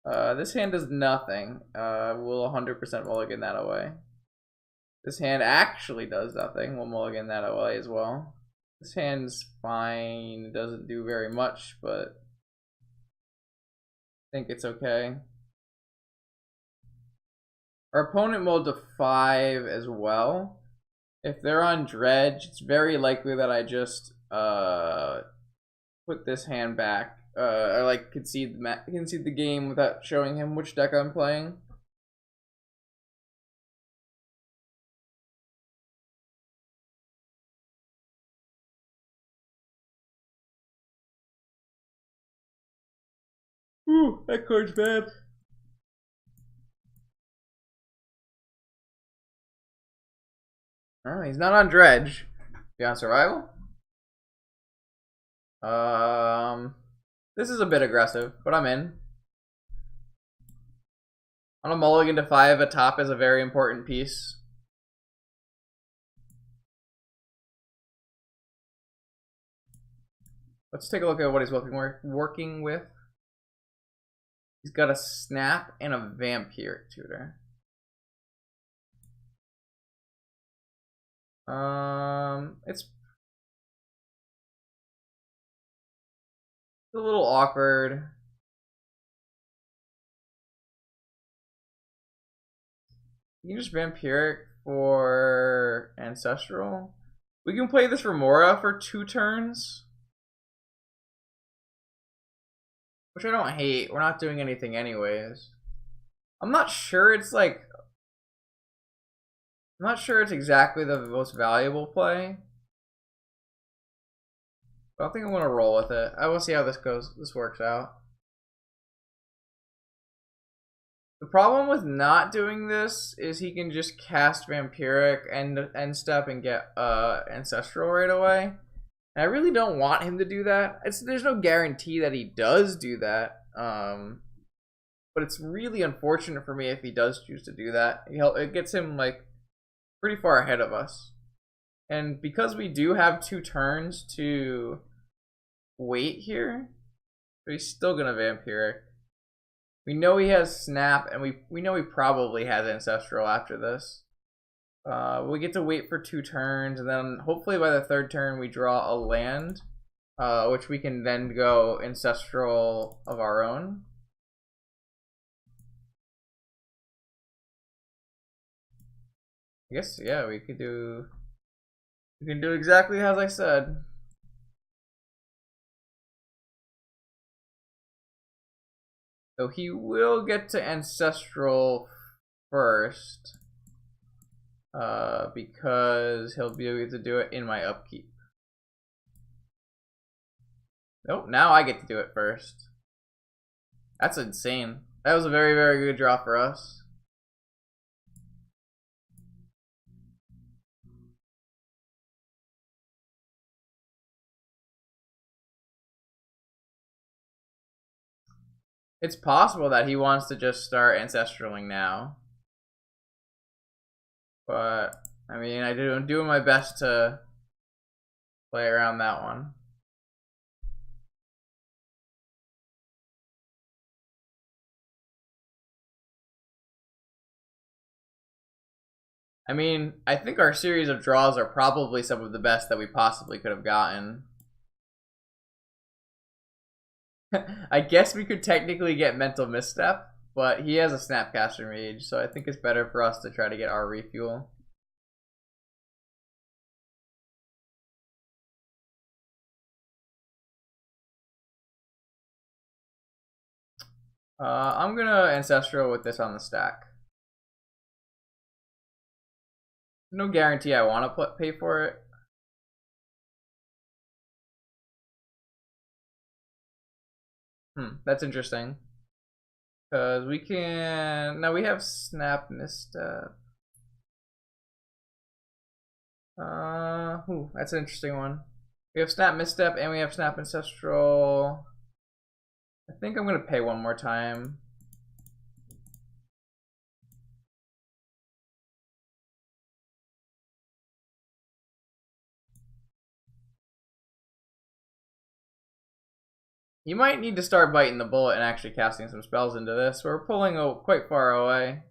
This hand does nothing. We'll 100% mulligan that away. This hand actually does nothing. We'll mulligan that away as well. This hand's fine. It doesn't do very much, but I think it's okay. Our opponent mulled to 5 as well. If they're on dredge, it's very likely that I just put this hand back. I like concede the game without showing him which deck I'm playing. Ooh, that card's bad. Oh, he's not on dredge. Be on survival? This is a bit aggressive, but I'm in. On a mulligan to 5, a top is a very important piece. Let's take a look at what he's working with. He's got a snap and a vampiric tutor. It's a little awkward. You can just vampiric for ancestral. We can play this Remora for 2 turns, which I don't hate. We're not doing anything anyways. I'm not sure it's exactly the most valuable play, but I think I'm gonna roll with it. I will see how this goes. This works out. The problem with not doing this is he can just cast Vampiric and end step and get Ancestral right away. And I really don't want him to do that. There's no guarantee that he does do that. But it's really unfortunate for me if he does choose to do that. It gets him like pretty far ahead of us. And because we do have 2 turns to wait here, he's still gonna Vampiric. We know he has Snap, and we know he probably has Ancestral after this. We get to wait for 2 turns, and then hopefully by the 3rd turn we draw a land, which we can then go Ancestral of our own. I guess, yeah, we can do exactly as I said. So he will get to Ancestral first, because he'll be able to do it in my upkeep. Nope, now I get to do it first. That's insane. That was a very, very good draw for us. It's possible that he wants to just start Ancestraling now. But, I mean, I'm doing my best to play around that one. I mean, I think our series of draws are probably some of the best that we possibly could have gotten. I guess we could technically get Mental Misstep, but he has a Snapcaster Mage, so I think it's better for us to try to get our refuel. I'm gonna Ancestral with this on the stack. No guarantee I want to pay for it. That's interesting. Because we can... Now we have Snap Misstep. That's an interesting one. We have Snap Misstep and we have Snap Ancestral. I think I'm going to pay one more time. He might need to start biting the bullet and actually casting some spells into this. We're pulling quite far away.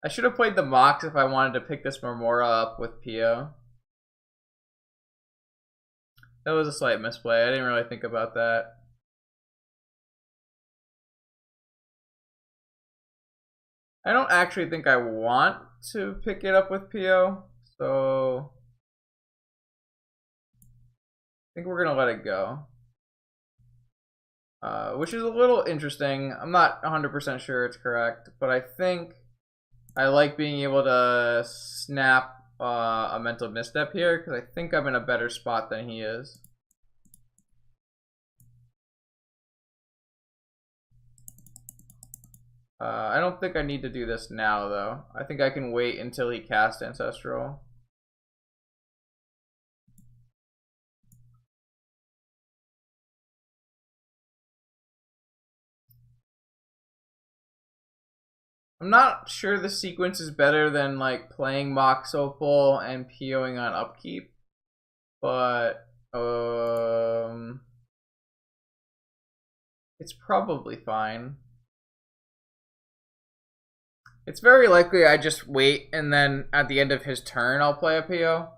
I should have played the Mox if I wanted to pick this Remora up with Pio. That was a slight misplay. I didn't really think about that. I don't actually think I want to pick it up with Pio, so I think we're gonna let it go. Which is a little interesting. I'm not 100% sure it's correct, but I think I like being able to snap a mental misstep here because I think I'm in a better spot than he is. I don't think I need to do this now, though. I think I can wait until he casts Ancestral. I'm not sure the sequence is better than like playing Mox Opal and POing on upkeep, but it's probably fine. It's very likely I just wait and then at the end of his turn I'll play a PO.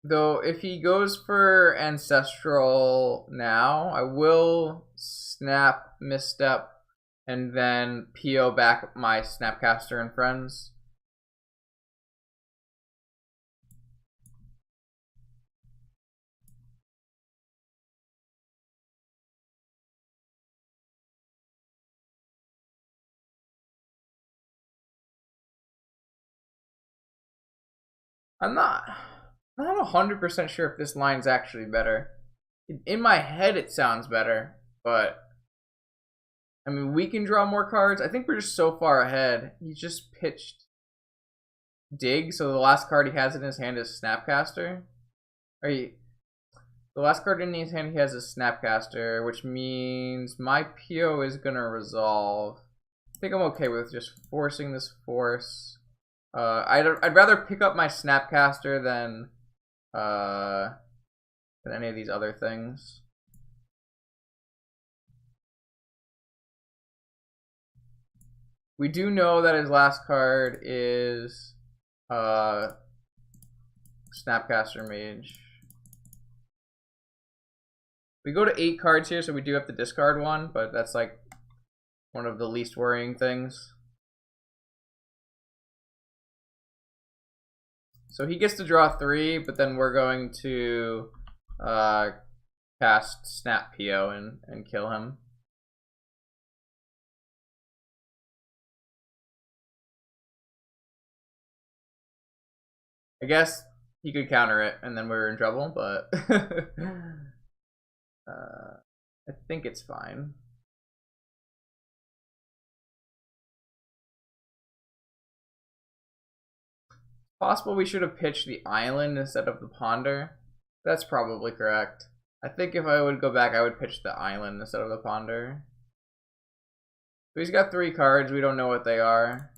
Though if he goes for Ancestral now, I will snap Misstep and then PO back my Snapcaster and Friends. I'm not 100% sure if this line's actually better. In my head it sounds better, but I mean, we can draw more cards. I think we're just so far ahead. He just pitched Dig, so the last card he has in his hand is Snapcaster. The last card in his hand he has is Snapcaster, which means my PO is gonna resolve. I think I'm okay with just forcing this force. I'd rather pick up my Snapcaster than any of these other things. We do know that his last card is Snapcaster Mage. We go to 8 cards here, so we do have to discard one, but that's like one of the least worrying things. So he gets to draw 3, but then we're going to cast Snap PO and kill him. I guess he could counter it, and then we're in trouble, but I think it's fine. Possible we should have pitched the island instead of the ponder. That's probably correct. I think if I would go back, I would pitch the island instead of the ponder. But he's got 3 cards. We don't know what they are.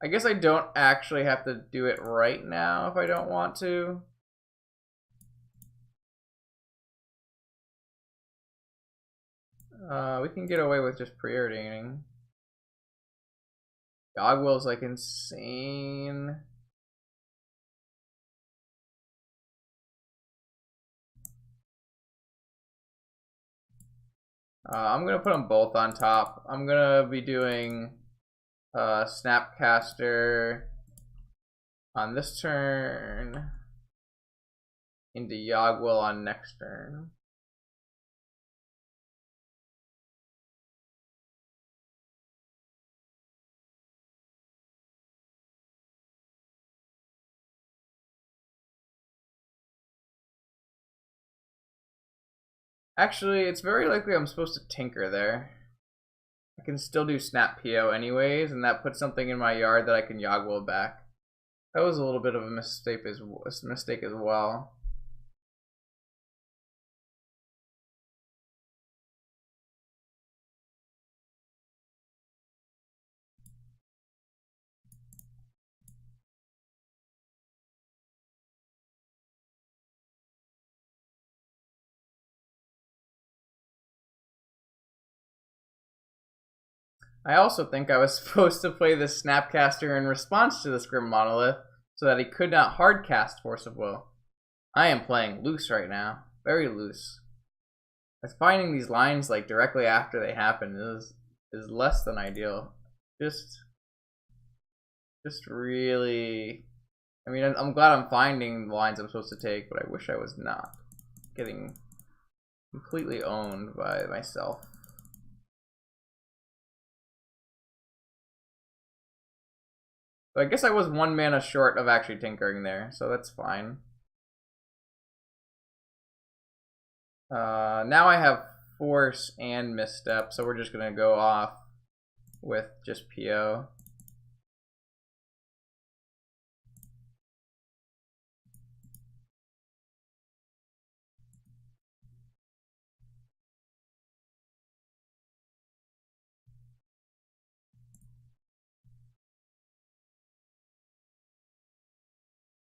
I guess I don't actually have to do it right now if I don't want to. We can get away with just preordaining. Dogwill's like insane. I'm gonna put them both on top. I'm gonna be doing Snapcaster on this turn into Yogwill on next turn. Actually, it's very likely I'm supposed to tinker there. I can still do Snap PO anyways, and that puts something in my yard that I can Yogwill back. That was a little bit of a mistake as well. I also think I was supposed to play the Snapcaster in response to the Scrim Monolith, so that he could not hardcast Force of Will. I am playing loose right now. Very loose. But finding these lines like directly after they happen is less than ideal. Just really... I mean, I'm glad I'm finding the lines I'm supposed to take, but I wish I was not getting completely owned by myself. So I guess I was 1 mana short of actually tinkering there, so that's fine. Now I have Force and Misstep, so we're just gonna go off with just PO.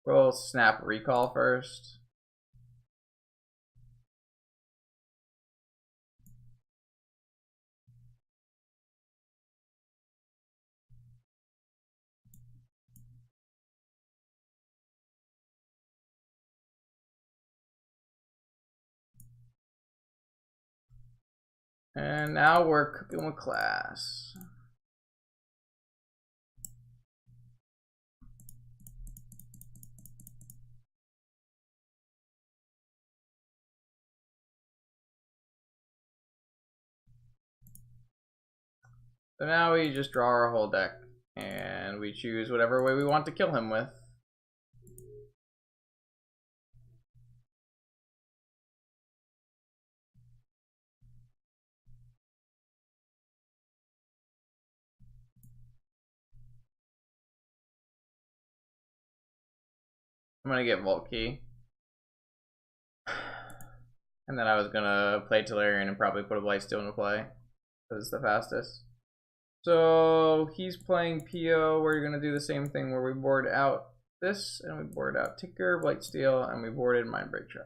We'll snap Recall first. And now we're cooking with class. So now we just draw our whole deck, and we choose whatever way we want to kill him with. I'm gonna get Vault Key. And then I was gonna play Tolarian and probably put a Blightsteel into play, because it's the fastest. So he's playing PO. We're gonna do the same thing where we board out this, and we board out Tinker, Blightsteel, and we boarded Mindbreak Trap.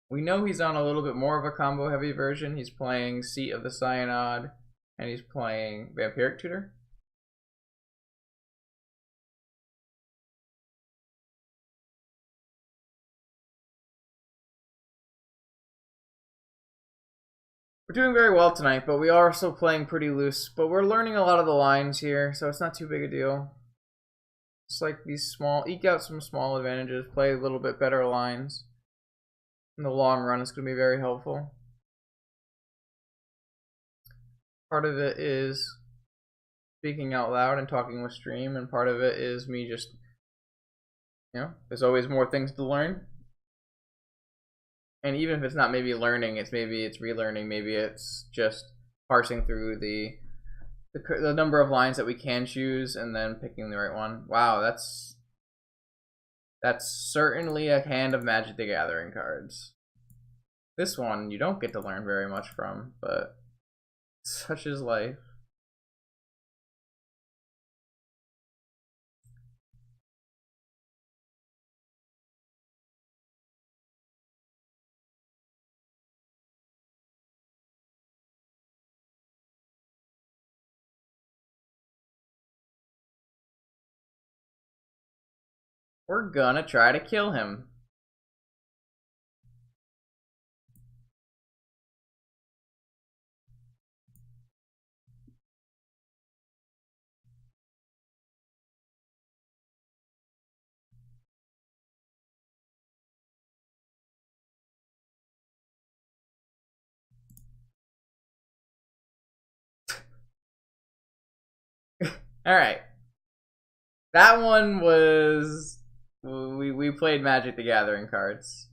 We know he's on a little bit more of a combo heavy version. He's playing Seat of the Synod, and he's playing Vampiric Tutor. We're doing very well tonight, but we are still playing pretty loose. But we're learning a lot of the lines here, so it's not too big a deal. It's like these small, eke out some small advantages, play a little bit better lines. In the long run, it's going to be very helpful. Part of it is speaking out loud and talking with stream, and part of it is me just, you know, there's always more things to learn. And even if it's not maybe learning, maybe it's relearning, maybe it's just parsing through the number of lines that we can choose and then picking the right one. Wow, that's certainly a hand of Magic the Gathering cards. This one you don't get to learn very much from, but such is life. We're gonna try to kill him. Alright. That one was... We played Magic the Gathering cards.